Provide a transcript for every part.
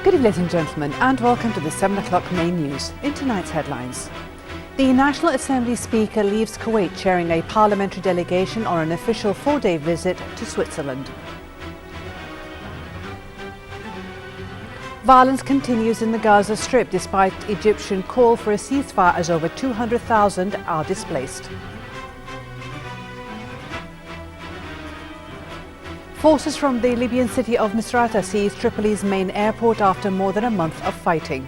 Good evening, ladies and gentlemen, and welcome to the 7 o'clock main news. In tonight's headlines, the National Assembly Speaker leaves Kuwait chairing a parliamentary delegation on an official 4-day visit to Switzerland. Violence continues in the Gaza Strip despite Egyptian call for a ceasefire as over 200,000 are displaced. Forces from the Libyan city of Misrata seized Tripoli's main airport after more than a month of fighting.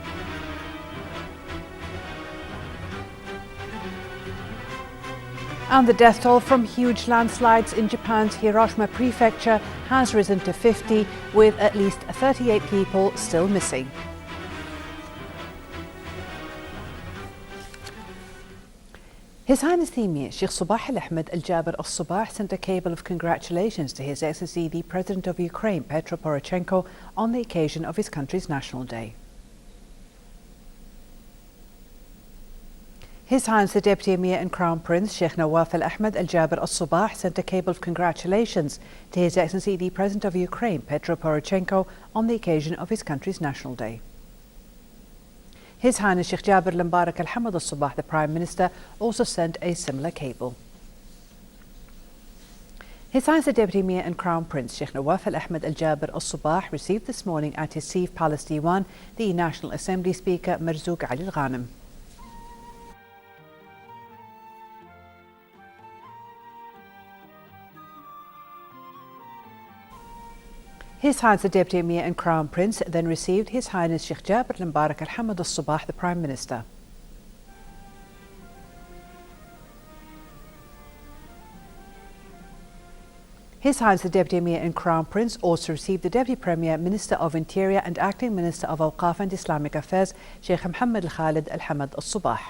And the death toll from huge landslides in Japan's Hiroshima prefecture has risen to 50, with at least 38 people still missing. His Highness the Emir Sheikh Sabah Al-Ahmed Al-Jaber Al-Sabah sent a cable of congratulations to His Excellency the President of Ukraine, Petro Poroshenko, on the occasion of his country's National Day. His Highness the Deputy Emir and Crown Prince Sheikh Nawaf Al-Ahmed Al-Jaber Al-Sabah sent a cable of congratulations to His Excellency the President of Ukraine, Petro Poroshenko, on the occasion of his country's National Day. His Highness Sheikh Jaber Al-Mbarak Al-Hamad Al-Sabah, the Prime Minister, also sent a similar cable. His Highness the Deputy Emir and Crown Prince Sheikh Nawaf Al-Ahmed Al-Jaber Al-Sabah received this morning at his Seif Palace Diwan the National Assembly Speaker Marzouk Ali Al-Ghanem. His Highness the Deputy Emir and Crown Prince then received His Highness Sheikh Jaber Al-Mbarak Al-Hamad Al-Sabah, the Prime Minister. His Highness the Deputy Emir and Crown Prince also received the Deputy Premier, Minister of Interior and Acting Minister of Awqaf and Islamic Affairs, Sheikh Mohammed Al-Khalid Al-Hamad Al-Sabah.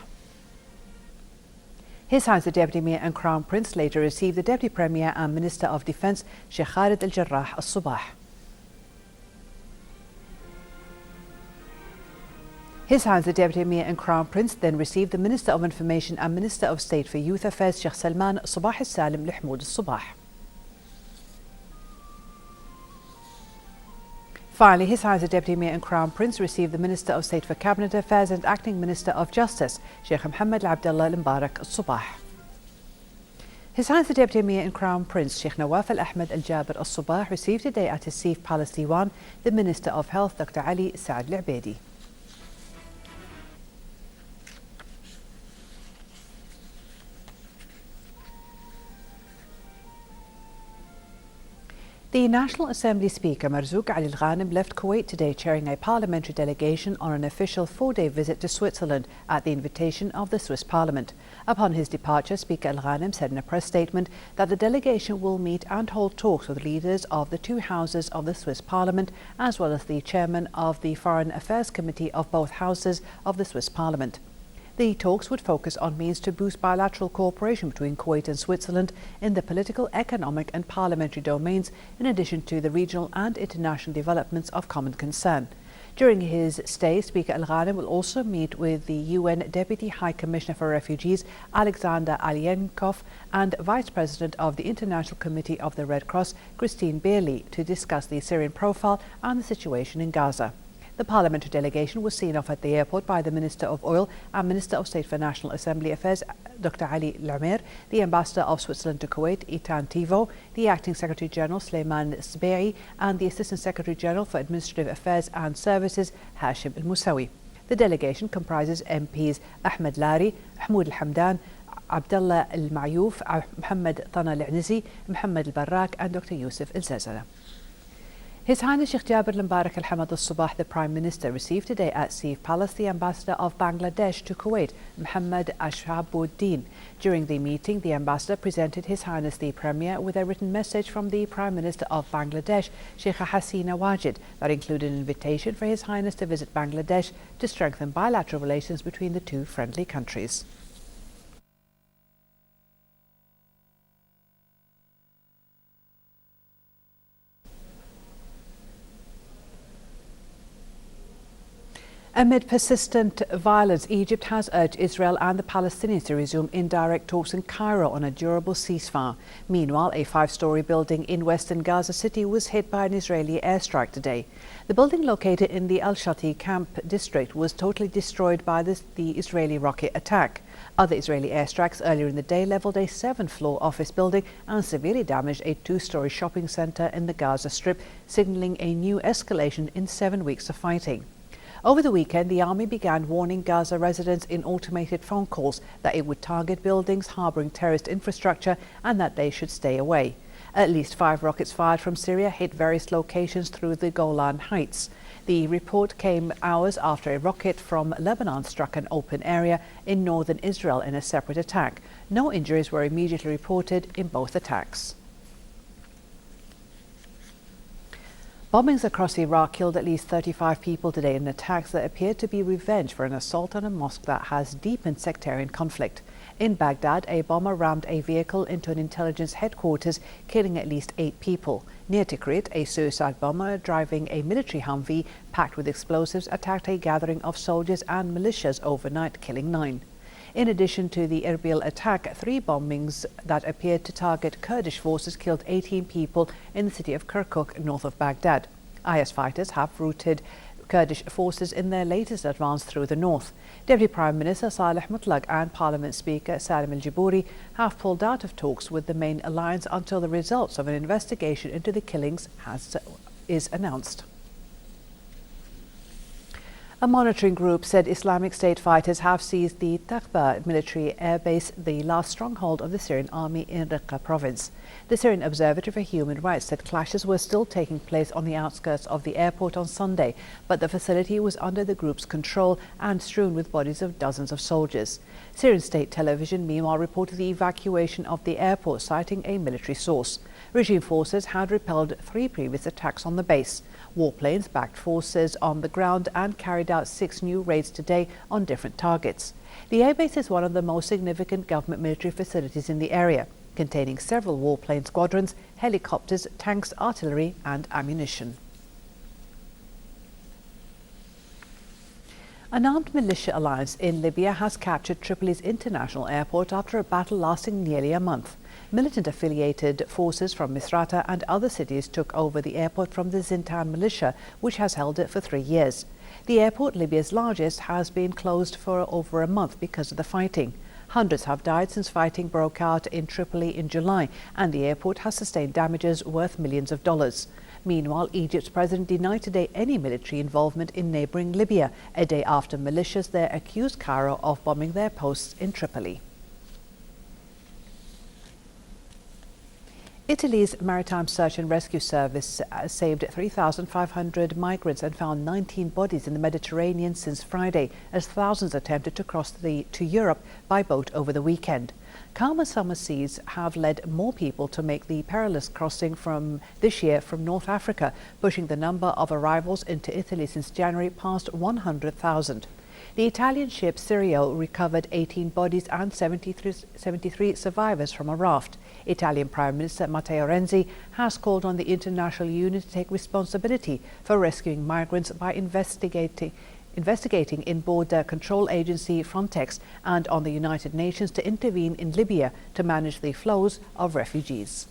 His Highness the Deputy Emir and Crown Prince later received the Deputy Premier and Minister of Defence, Sheikh Khalid Al-Jarrah Al-Sabah. His Highness the Deputy Emir and Crown Prince then received the Minister of Information and Minister of State for Youth Affairs, Sheikh Salman Sabah Al-Salim Al-Hmoud Al-Sabah. Finally, His Highness the Deputy Emir and Crown Prince received the Minister of State for Cabinet Affairs and Acting Minister of Justice, Sheikh Mohammed Abdullah Al-Mbarak Al-Sabah. His Highness the Deputy Emir and Crown Prince Sheikh Nawaf Al-Ahmed Al-Jaber Al-Sabah received today at his Seif Palace Diwan the Minister of Health, Dr. Ali Saad Al-Abedi. The National Assembly Speaker Marzouk Ali Al-Ghanem left Kuwait today chairing a parliamentary delegation on an official 4-day visit to Switzerland at the invitation of the Swiss Parliament. Upon his departure, Speaker Al-Ghanem said in a press statement that the delegation will meet and hold talks with leaders of the two houses of the Swiss Parliament, as well as the chairman of the Foreign Affairs Committee of both houses of the Swiss Parliament. The talks would focus on means to boost bilateral cooperation between Kuwait and Switzerland in the political, economic and parliamentary domains, in addition to the regional and international developments of common concern. During his stay, Speaker Al-Ghanem will also meet with the UN Deputy High Commissioner for Refugees, Alexander Alienkov, and Vice President of the International Committee of the Red Cross, Christine Beerley, to discuss the Syrian profile and the situation in Gaza. The parliamentary delegation was seen off at the airport by the Minister of Oil and Minister of State for National Assembly Affairs, Dr. Ali Al-Umair, the Ambassador of Switzerland to Kuwait, Itan Tivo, the Acting Secretary General, Sleiman Sbe'i, and the Assistant Secretary General for Administrative Affairs and Services, Hashim Al-Musawi. The delegation comprises MPs Ahmed Lari, Hmoud Al-Hamdan, Abdullah Al-Mayouf, Mohammed Tana Al-Anizi, Mohammed Al-Barrak, and Dr. Yusuf Al-Zazala. His Highness Sheikh Jaber Al-Mbarak Al-Hamad Al-Sabah, the Prime Minister, received today at Seif Palace the Ambassador of Bangladesh to Kuwait, Mohammed Ashabuddin. During the meeting, the Ambassador presented His Highness the Premier with a written message from the Prime Minister of Bangladesh, Sheikh Hasina Wajid, that included an invitation for His Highness to visit Bangladesh to strengthen bilateral relations between the two friendly countries. Amid persistent violence, Egypt has urged Israel and the Palestinians to resume indirect talks in Cairo on a durable ceasefire. Meanwhile, a five-story building in western Gaza City was hit by an Israeli airstrike today. The building, located in the Al-Shati camp district, was totally destroyed by the Israeli rocket attack. Other Israeli airstrikes earlier in the day leveled a 7th-floor office building and severely damaged a 2-story shopping center in the Gaza Strip, signaling a new escalation in 7 weeks of fighting. Over the weekend, the army began warning Gaza residents in automated phone calls that it would target buildings harboring terrorist infrastructure and that they should stay away. At least 5 rockets fired from Syria hit various locations through the Golan Heights. The report came hours after a rocket from Lebanon struck an open area in northern Israel in a separate attack. No injuries were immediately reported in both attacks. Bombings across Iraq killed at least 35 people today in attacks that appeared to be revenge for an assault on a mosque that has deepened sectarian conflict. In Baghdad, a bomber rammed a vehicle into an intelligence headquarters, killing at least 8 people. Near Tikrit, a suicide bomber driving a military Humvee packed with explosives attacked a gathering of soldiers and militias overnight, killing 9. In addition to the Erbil attack, 3 bombings that appeared to target Kurdish forces killed 18 people in the city of Kirkuk, north of Baghdad. IS fighters have routed Kurdish forces in their latest advance through the north. Deputy Prime Minister Saleh Mutlaq and Parliament Speaker Salim al-Jibouri have pulled out of talks with the main alliance until the results of an investigation into the killings is announced. A monitoring group said Islamic State fighters have seized the Taqba military airbase, the last stronghold of the Syrian army in Raqqa province. The Syrian Observatory for Human Rights said clashes were still taking place on the outskirts of the airport on Sunday, but the facility was under the group's control and strewn with bodies of dozens of soldiers. Syrian state television meanwhile reported the evacuation of the airport, citing a military source. Regime forces had repelled 3 previous attacks on the base. Warplanes backed forces on the ground and carried out 6 new raids today on different targets. The airbase is one of the most significant government military facilities in the area, containing several warplane squadrons, helicopters, tanks, artillery and ammunition. An armed militia alliance in Libya has captured Tripoli's international airport after a battle lasting nearly a month. Militant-affiliated forces from Misrata and other cities took over the airport from the Zintan militia, which has held it for 3 years. The airport, Libya's largest, has been closed for over a month because of the fighting. Hundreds have died since fighting broke out in Tripoli in July, and the airport has sustained damages worth millions of dollars. Meanwhile, Egypt's president denied today any military involvement in neighbouring Libya, a day after militias there accused Cairo of bombing their posts in Tripoli. Italy's Maritime Search and Rescue Service saved 3,500 migrants and found 19 bodies in the Mediterranean since Friday, as thousands attempted to cross to Europe by boat over the weekend. Calmer summer seas have led more people to make the perilous crossing this year from North Africa, pushing the number of arrivals into Italy since January past 100,000. The Italian ship Sirio recovered 18 bodies and 73 survivors from a raft. Italian Prime Minister Matteo Renzi has called on the international union to take responsibility for rescuing migrants by investigating in border control agency Frontex and on the United Nations to intervene in Libya to manage the flows of refugees.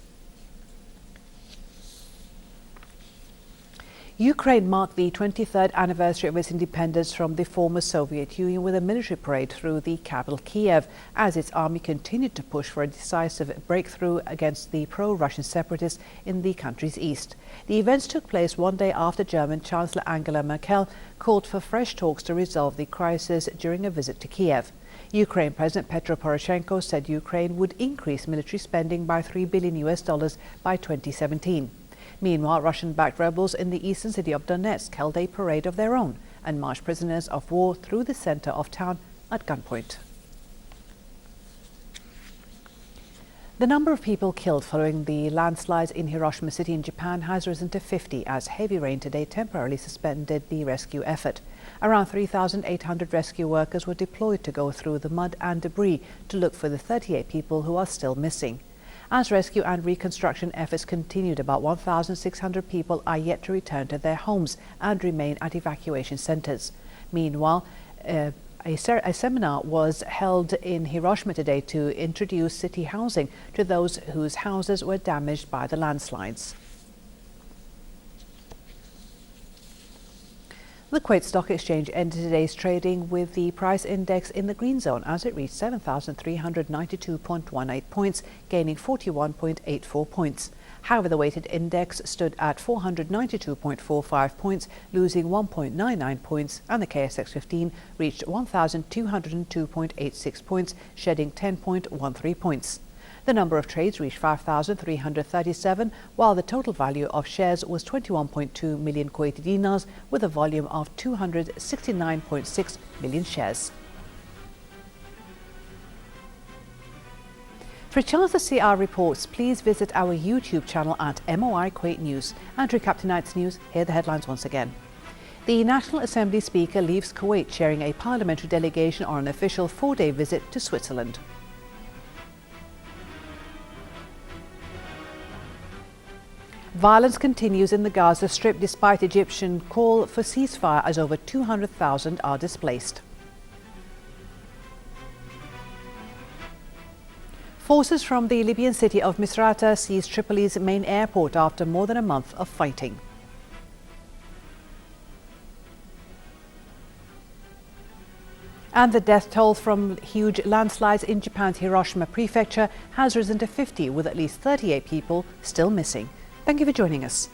Ukraine marked the 23rd anniversary of its independence from the former Soviet Union with a military parade through the capital Kiev, as its army continued to push for a decisive breakthrough against the pro-Russian separatists in the country's east. The events took place one day after German Chancellor Angela Merkel called for fresh talks to resolve the crisis during a visit to Kiev. Ukraine President Petro Poroshenko said Ukraine would increase military spending by $3 billion by 2017. Meanwhile, Russian-backed rebels in the eastern city of Donetsk held a parade of their own and marched prisoners of war through the center of town at gunpoint. The number of people killed following the landslides in Hiroshima City in Japan has risen to 50 as heavy rain today temporarily suspended the rescue effort. Around 3,800 rescue workers were deployed to go through the mud and debris to look for the 38 people who are still missing. As rescue and reconstruction efforts continued, about 1,600 people are yet to return to their homes and remain at evacuation centres. Meanwhile, a seminar was held in Hiroshima today to introduce city housing to those whose houses were damaged by the landslides. The Kuwait Stock Exchange ended today's trading with the price index in the green zone as it reached 7,392.18 points, gaining 41.84 points. However, the weighted index stood at 492.45 points, losing 1.99 points, and the KSX 15 reached 1,202.86 points, shedding 10.13 points. The number of trades reached 5,337, while the total value of shares was 21.2 million Kuwaiti dinars, with a volume of 269.6 million shares. For a chance to see our reports, please visit our YouTube channel at MOI Kuwait News. And to recap tonight's news, here are the headlines once again. The National Assembly Speaker leaves Kuwait, chairing a parliamentary delegation on an official 4-day visit to Switzerland. Violence continues in the Gaza Strip despite Egyptian call for ceasefire as over 200,000 are displaced. Forces from the Libyan city of Misrata seized Tripoli's main airport after more than a month of fighting. And the death toll from huge landslides in Japan's Hiroshima prefecture has risen to 50, with at least 38 people still missing. Thank you for joining us.